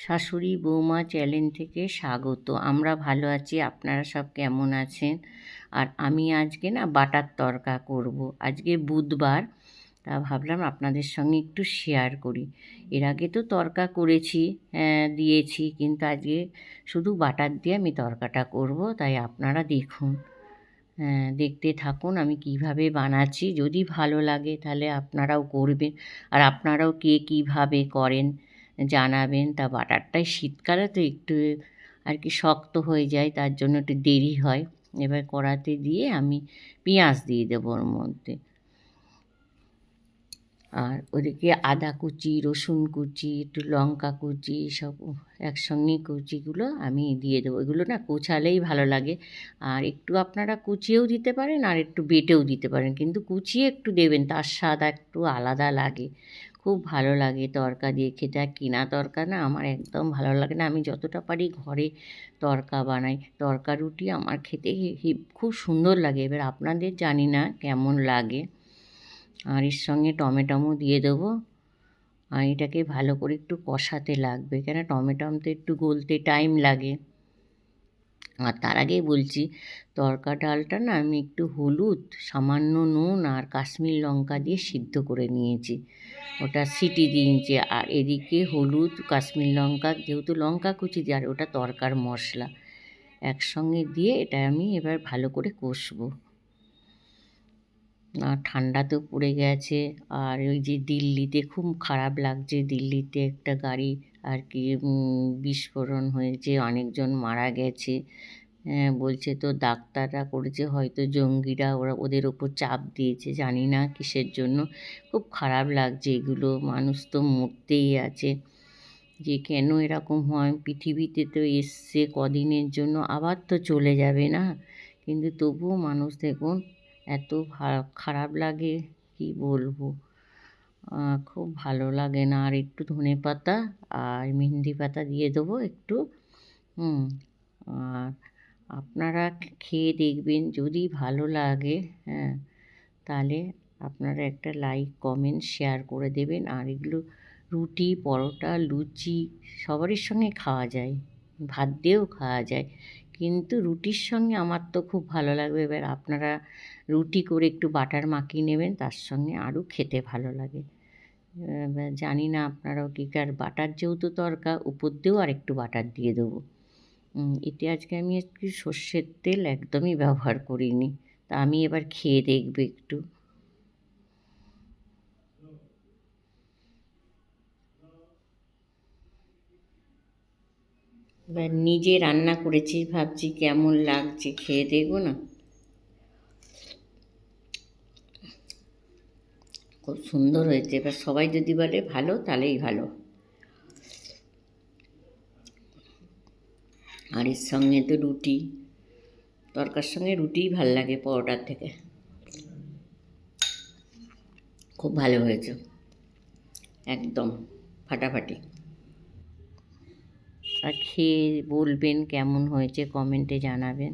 শাশুড়ি বৌমা চ্যানেল থেকে স্বাগত। আমরা ভালো আছি, আপনারা সব কেমন আছেন? আর আমি আজকে না বাটার তড়কা করব। আজকে বুধবার, তা ভাবলাম আপনাদের সঙ্গে একটু শেয়ার করি। এর আগে তো তড়কা করেছি, দিয়েছি, কিন্তু আজকে শুধু বাটার দিয়ে আমি তড়কাটা করব। তাই আপনারা দেখুন, দেখতে থাকুন আমি কিভাবে বানাচ্ছি। যদি ভালো লাগে তাহলে আপনারাও করবেন, আর আপনারাও কে কীভাবে করেন জানাবেন। তা বাটারটাই শীতকালে তো একটু আর কি শক্ত হয়ে যায়, তার জন্য একটু দেরি হয়। এবার কড়াতে দিয়ে আমি পেঁয়াজ দিয়ে দেবো ওর মধ্যে, আর ওদিকে আদা কুচি, রসুন কুচি, একটু লঙ্কা কুচি, সব একসঙ্গে কুচিগুলো আমি দিয়ে দেবো। এগুলো না কোচালেই ভালো লাগে, আর একটু আপনারা কুচিয়েও দিতে পারেন আর একটু বেটেও দিতে পারেন, কিন্তু কুচিয়ে একটু দেবেন, তার স্বাদ একটু আলাদা লাগে, খুব ভালো লাগে তড়কা দিয়ে খেতে। আর কিনা তড়কা না আমার একদম ভালো লাগে না। আমি যতটা পারি ঘরে তড়কা বানাই। তড়কা রুটি আমার খেতে খুব সুন্দর লাগে। এবার আপনাদের জানি না কেমন লাগে। আর এর সঙ্গে টমেটোও দিয়ে দেবো, আর এটাকে ভালো করে একটু কষাতে লাগবে, কেন টমেটো তো একটু গলতে টাইম লাগে। আর তার আগেই বলছি, তড়কা ডালটা না আমি একটু হলুদ, সামান্য নুন আর কাশ্মীর লঙ্কা দিয়ে সিদ্ধ করে নিয়েছি, ওটা সিটি দিয়েছি। আর এদিকে হলুদ, কাশ্মীর লঙ্কা, যেহেতু লঙ্কা কুচি দিয়ে, আর ওটা তড়কার মশলা একসঙ্গে দিয়ে এটা আমি এবার ভালো করে কষবো। ঠান্ডাতেও পড়ে গেছে, আর ওই যে দিল্লিতে খুব খারাপ লাগছে, দিল্লিতে একটা গাড়ি আর কি বিস্ফোরণ হয়েছে, অনেকজন মারা গেছে। বলছে তো ডাক্তাররা করেছে, হয়তো জঙ্গিরা ওদের ওপর চাপ দিয়েছে, জানি না কিসের জন্য। খুব খারাপ লাগছে এগুলো, মানুষ তো মরতেই আছে। যে কেন এরকম হয়, পৃথিবীতে তো এসছে কদিনের জন্য, আবার তো চলে যাবে না, কিন্তু তবুও মানুষ দেখুন এত খারাপ লাগে, কি বলবো, খুব ভালো লাগে না। আর একটু ধনেপাতা আর মেহেন্দি পাতা দিয়ে দেবো একটু। আর আপনারা খেয়ে দেখবেন, যদি ভালো লাগে তাহলে আপনারা একটা লাইক, কমেন্ট, শেয়ার করে দেবেন। আর এগুলো রুটি, পরোটা, লুচি সবারই সঙ্গে খাওয়া যায়, ভাত দিয়েও খাওয়া যায়, কিন্তু রুটির সঙ্গে আমার তো খুব ভালো লাগবে। এবার আপনারা রুটি করে একটু বাটার মাখিয়ে নেবেন, তার সঙ্গে আরও খেতে ভালো লাগে। জানি না আপনারাও কী, আর বাটার যেহেতু তড়কা, উপর দিয়েও আর একটু বাটার দিয়ে দেবো। এতে আজকে আমি একটু সর্ষের তেল একদমই ব্যবহার করিনি। তা আমি এবার খেয়ে দেখব একটু। এবার নিজে রান্না করেছি, ভাবছি কেমন লাগছে, খেয়ে দেখবো না। খুব সুন্দর হয়েছে। এবার সবাই যদি বলে ভালো, তাহলেই ভালো। আর এর সঙ্গে তো রুটি, তড়কার সঙ্গে রুটিই ভাল লাগে পরোটার থেকে। খুব ভালো হয়েছে, একদম ফাটাফাটি। আর খেয়ে বলবেন কেমন হয়েছে, কমেন্টে জানাবেন।